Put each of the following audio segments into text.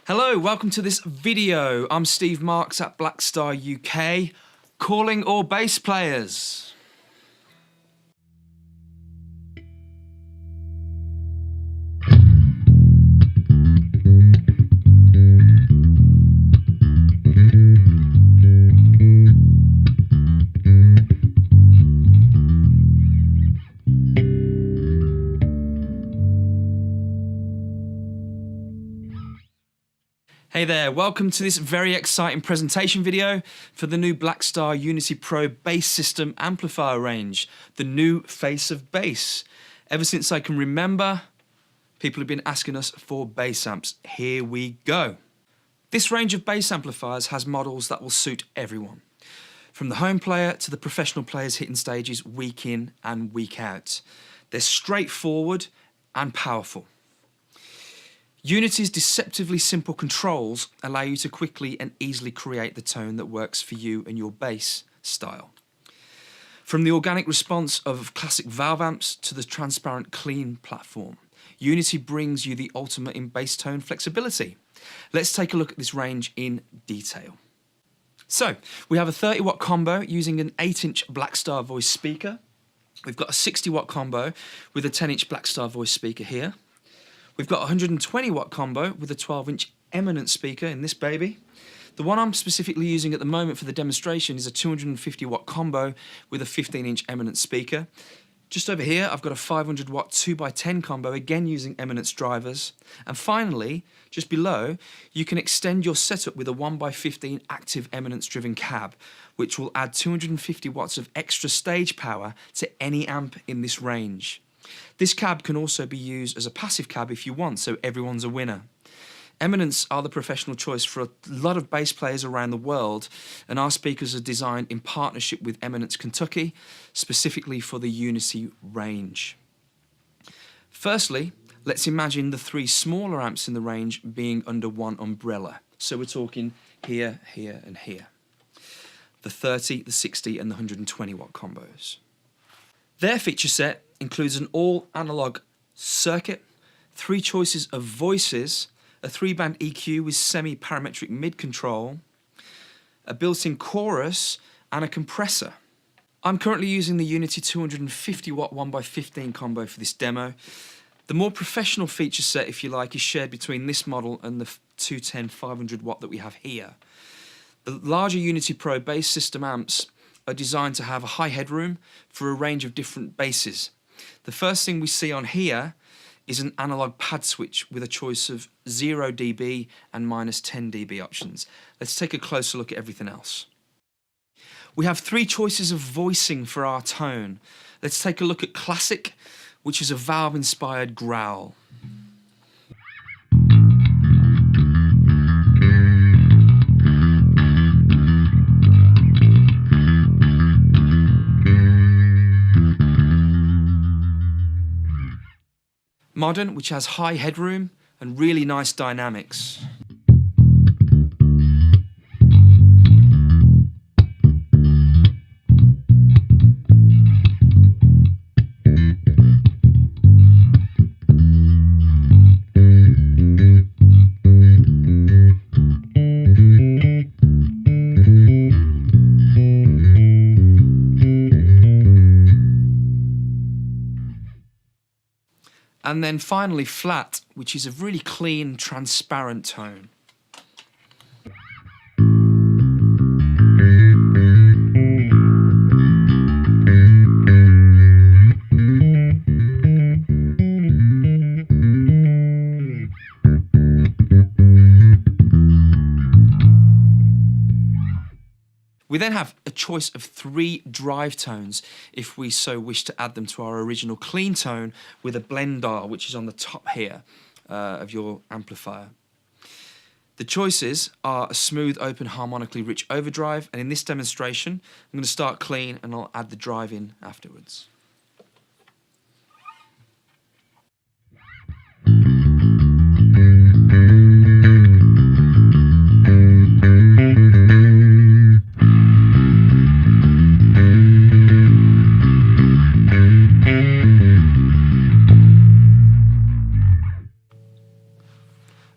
Hello, welcome to this video. I'm Steve Marks at Blackstar UK, calling all bass players. Hey there, welcome to this very exciting presentation video for the new Blackstar Unity Pro bass system amplifier range, the new face of bass. Ever since I can remember, people have been asking us for bass amps. Here we go. This range of bass amplifiers has models that will suit everyone, from the home player to the professional players hitting stages week in and week out. They're straightforward and powerful. Unity's deceptively simple controls allow you to quickly and easily create the tone that works for you and your bass style. From the organic response of classic valve amps to the transparent clean platform, Unity brings you the ultimate in bass tone flexibility. Let's take a look at this range in detail. So, we have a 30-watt combo using an 8-inch Blackstar voice speaker. We've got a 60-watt combo with a 10-inch Blackstar voice speaker here. We've got a 120-watt combo with a 12-inch Eminence speaker in this baby. The one I'm specifically using at the moment for the demonstration is a 250-watt combo with a 15-inch Eminence speaker. Just over here, I've got a 500-watt 2x10 combo, again using Eminence drivers. And finally, just below, you can extend your setup with a 1x15 active Eminence-driven cab, which will add 250 watts of extra stage power to any amp in this range. This cab can also be used as a passive cab if you want, so everyone's a winner. Eminence are the professional choice for a lot of bass players around the world, and our speakers are designed in partnership with Eminence Kentucky, specifically for the Unity range. Firstly, let's imagine the three smaller amps in the range being under one umbrella. So we're talking here, here, and here. The 30, the 60, and the 120-watt combos. Their feature set includes an all-analog circuit, 3 choices of voices, a 3-band EQ with semi-parametric mid-control, a built-in chorus, and a compressor. I'm currently using the Unity 250-watt 1x15 combo for this demo. The more professional feature set, if you like, is shared between this model and the 210 500-watt that we have here. The larger Unity Pro bass system amps are designed to have a high headroom for a range of different basses. The first thing we see on here is an analog pad switch with a choice of 0 dB and -10 dB options. Let's take a closer look at everything else. We have 3 choices of voicing for our tone. Let's take a look at classic, which is a valve-inspired growl. Modern, which has high headroom and really nice dynamics. And then finally flat, which is a really clean, transparent tone. We then have a choice of 3 drive tones if we so wish to add them to our original clean tone with a blend dial, which is on the top here of your amplifier. The choices are a smooth, open, harmonically rich overdrive, and in this demonstration, I'm going to start clean and I'll add the drive in afterwards.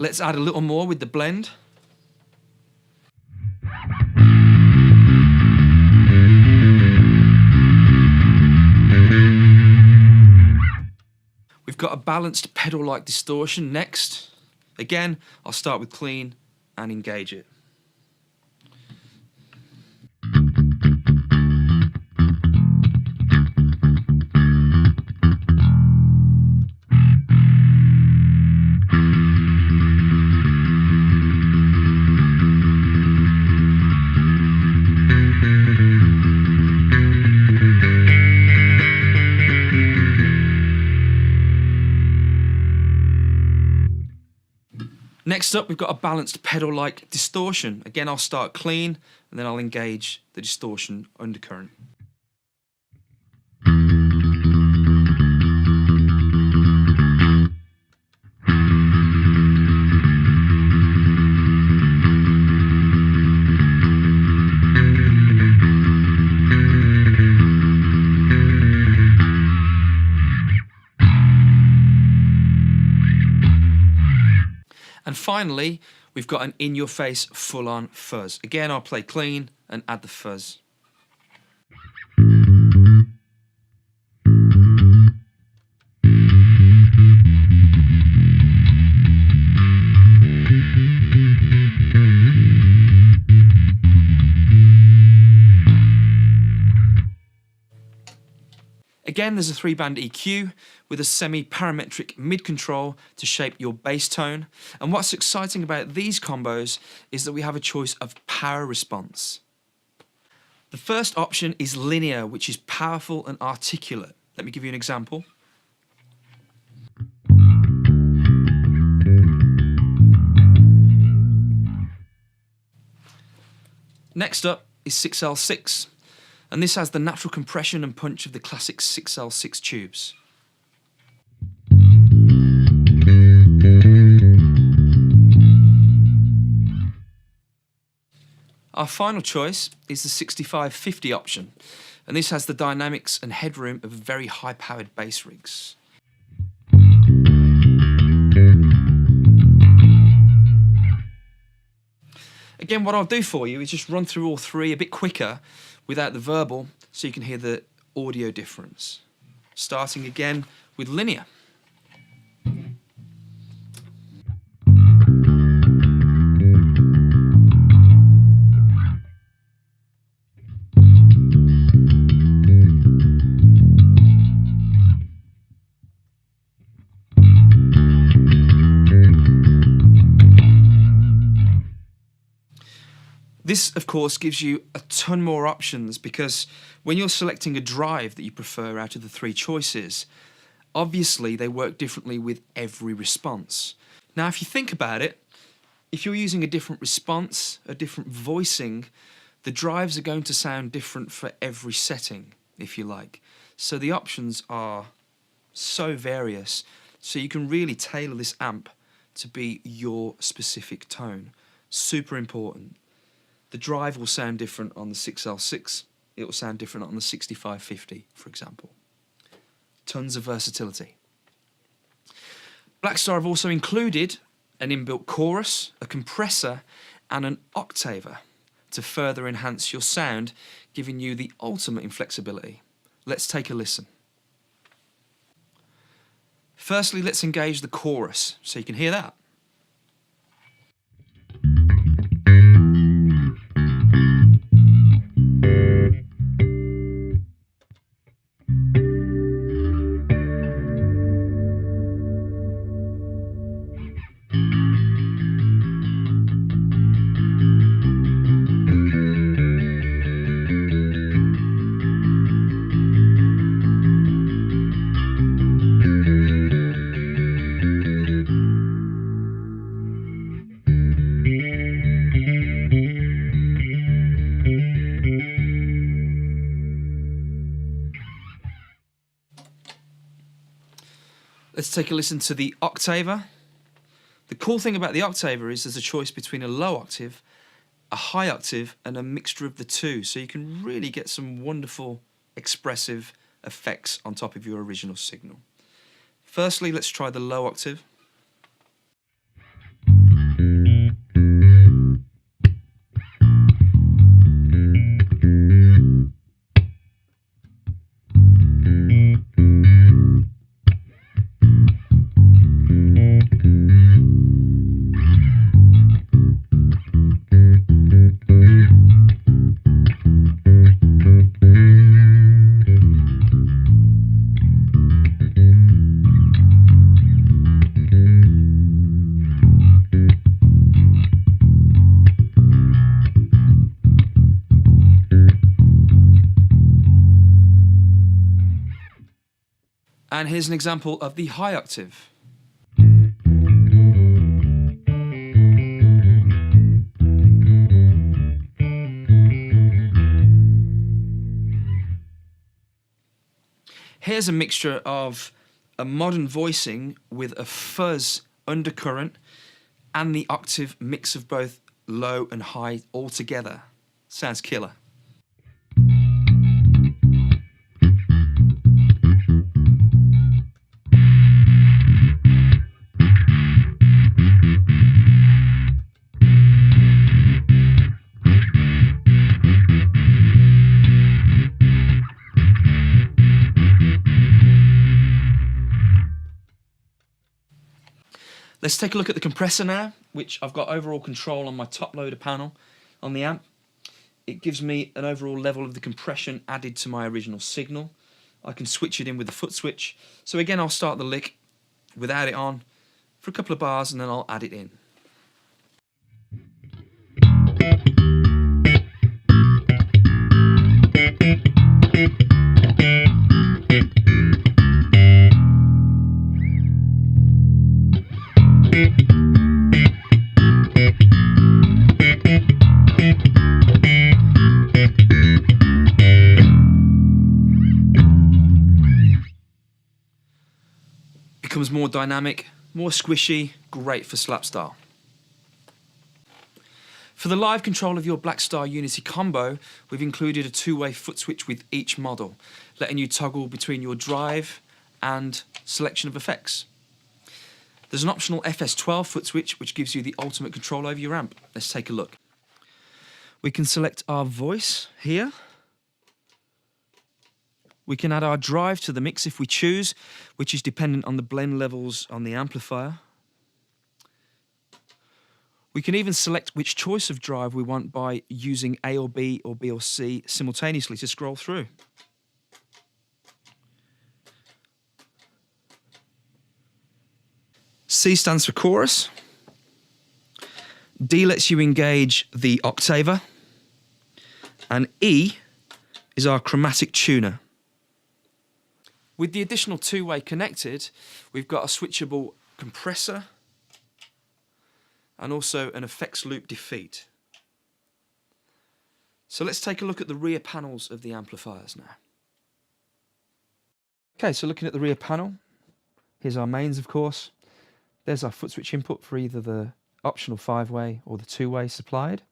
Let's add a little more with the blend. We've got a balanced pedal-like distortion next. Again, I'll start with clean and engage it. Next up, we've got a balanced pedal-like distortion. Again, I'll start clean, and then I'll engage the distortion undercurrent. And finally, we've got an in-your-face full-on fuzz. Again, I'll play clean and add the fuzz. Again, there's a 3-band EQ with a semi-parametric mid-control to shape your bass tone. And what's exciting about these combos is that we have a choice of power response. The first option is linear, which is powerful and articulate. Let me give you an example. Next up is 6L6. And this has the natural compression and punch of the classic 6L6 tubes. Our final choice is the 6550 option, and this has the dynamics and headroom of very high-powered bass rigs. Again, what I'll do for you is just run through all three a bit quicker without the verbal, so you can hear the audio difference. Starting again with linear. This, of course, gives you a ton more options, because when you're selecting a drive that you prefer out of the three choices, obviously they work differently with every response. Now, if you think about it, if you're using a different response, a different voicing, the drives are going to sound different for every setting, if you like. So the options are so various, so you can really tailor this amp to be your specific tone. Super important. The drive will sound different on the 6L6. It will sound different on the 6550, for example. Tons of versatility. Blackstar have also included an inbuilt chorus, a compressor, and an octaver to further enhance your sound, giving you the ultimate in flexibility. Let's take a listen. Firstly, let's engage the chorus so you can hear that. Let's take a listen to the octaver. The cool thing about the octaver is there's a choice between a low octave, a high octave, and a mixture of the two, so you can really get some wonderful expressive effects on top of your original signal. Firstly, let's try the low octave. And here's an example of the high octave. Here's a mixture of a modern voicing with a fuzz undercurrent and the octave mix of both low and high all together. Sounds killer. Let's take a look at the compressor now, which I've got overall control on my top loader panel on the amp. It gives me an overall level of the compression added to my original signal. I can switch it in with the foot switch. So again, I'll start the lick without it on for a couple of bars and then I'll add it in. Becomes more dynamic, more squishy, great for slap style. For the live control of your Blackstar Unity combo, we've included a two-way foot switch with each model, letting you toggle between your drive and selection of effects. There's an optional FS12 foot switch which gives you the ultimate control over your amp. Let's take a look. We can select our voice here. We can add our drive to the mix if we choose, which is dependent on the blend levels on the amplifier. We can even select which choice of drive we want by using A or B or C simultaneously to scroll through. C stands for chorus. D lets you engage the octaver. And E is our chromatic tuner. With the additional two-way connected, we've got a switchable compressor and also an effects loop defeat. So let's take a look at the rear panels of the amplifiers now. Okay, so looking at the rear panel, here's our mains, of course. There's our foot switch input for either the optional 5-way or the 2-way supplied.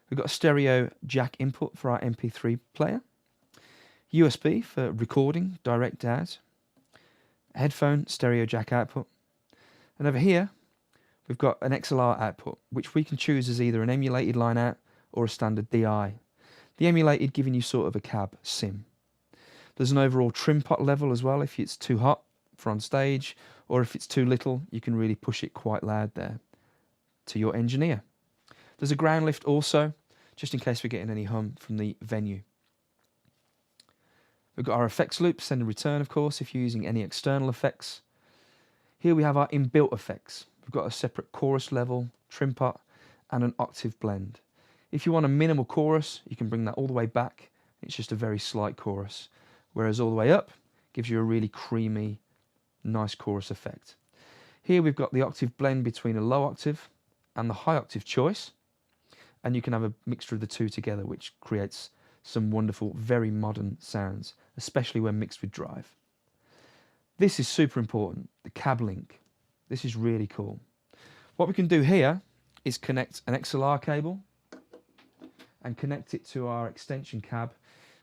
We've got a stereo jack input for our MP3 player. USB for recording, direct out. A headphone stereo jack output. And over here, we've got an XLR output, which we can choose as either an emulated line out or a standard DI. The emulated giving you sort of a cab sim. There's an overall trim pot level as well if it's too hot for on stage, or if it's too little, you can really push it quite loud there to your engineer. There's a ground lift also, just in case we're getting any hum from the venue. We've got our effects loop, send and return, of course, if you're using any external effects. Here we have our inbuilt effects. We've got a separate chorus level, trim pot, and an octave blend. If you want a minimal chorus, you can bring that all the way back. It's just a very slight chorus. Whereas all the way up gives you a really creamy, nice chorus effect. Here we've got the octave blend between a low octave and the high octave choice. And you can have a mixture of the two together, which creates some wonderful, very modern sounds, especially when mixed with drive. This is super important, the cab link. This is really cool. What we can do here is connect an XLR cable and connect it to our extension cab,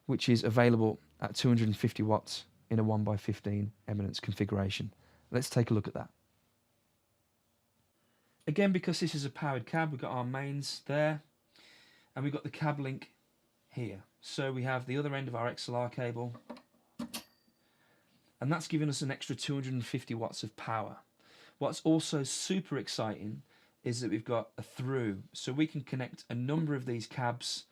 which is available at 250 watts in a 1x15 eminence configuration. Let's take a look at that. Again, because this is a powered cab, we've got our mains there, and we've got the cab link here. So we have the other end of our XLR cable, and that's giving us an extra 250 watts of power. What's also super exciting is that we've got a through, so we can connect a number of these cabs,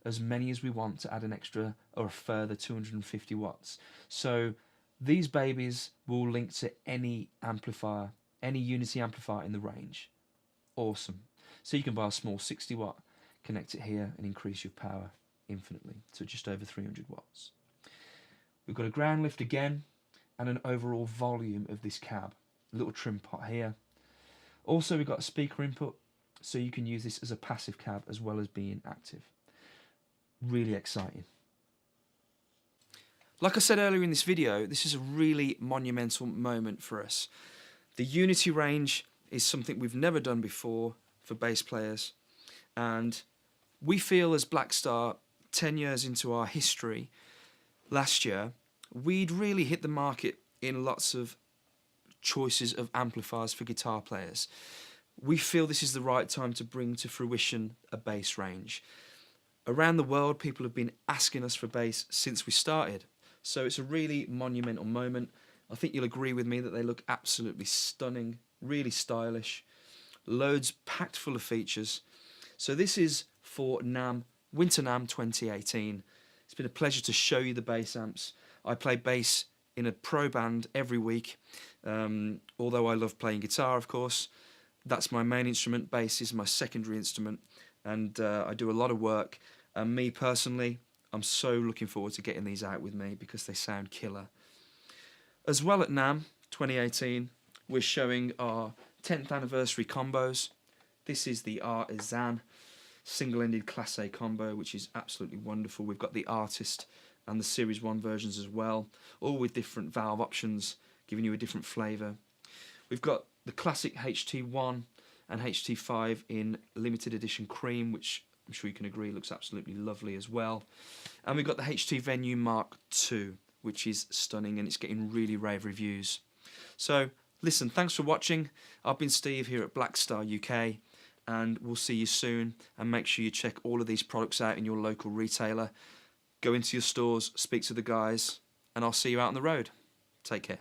as many as we want, to add an extra or a further 250 watts. So these babies will link to any amplifier, any Unity amplifier in the range. Awesome. So you can buy a small 60 watt, connect it here and increase your power infinitely to just over 300 watts. We've got a ground lift again, and an overall volume of this cab. A little trim pot here. Also, we've got a speaker input, so you can use this as a passive cab as well as being active. Really exciting. Like I said earlier in this video, this is a really monumental moment for us. The Unity range is something we've never done before for bass players, and we feel as Blackstar, 10 years into our history, last year, we'd really hit the market in lots of choices of amplifiers for guitar players. We feel this is the right time to bring to fruition a bass range. Around the world, people have been asking us for bass since we started, so it's a really monumental moment. I think you'll agree with me that they look absolutely stunning, really stylish, loads packed full of features. So this is for NAMM, Winter NAMM 2018. It's been a pleasure to show you the bass amps. I play bass in a pro band every week, although I love playing guitar, of course. That's my main instrument. Bass is my secondary instrument, and I do a lot of work. And me personally, I'm so looking forward to getting these out with me because they sound killer. As well at NAMM 2018, we're showing our 10th anniversary combos. This is the Artisan single-ended Class A combo, which is absolutely wonderful. We've got the Artist and the Series 1 versions as well, all with different valve options, giving you a different flavour. We've got the classic HT1 and HT5 in limited edition cream, which I'm sure you can agree looks absolutely lovely as well. And we've got the HT Venue Mark II, which is stunning, and it's getting really rave reviews. So listen, thanks for watching. I've been Steve here at Blackstar UK, and we'll see you soon. And make sure you check all of these products out in your local retailer. Go into your stores, speak to the guys, and I'll see you out on the road. Take care.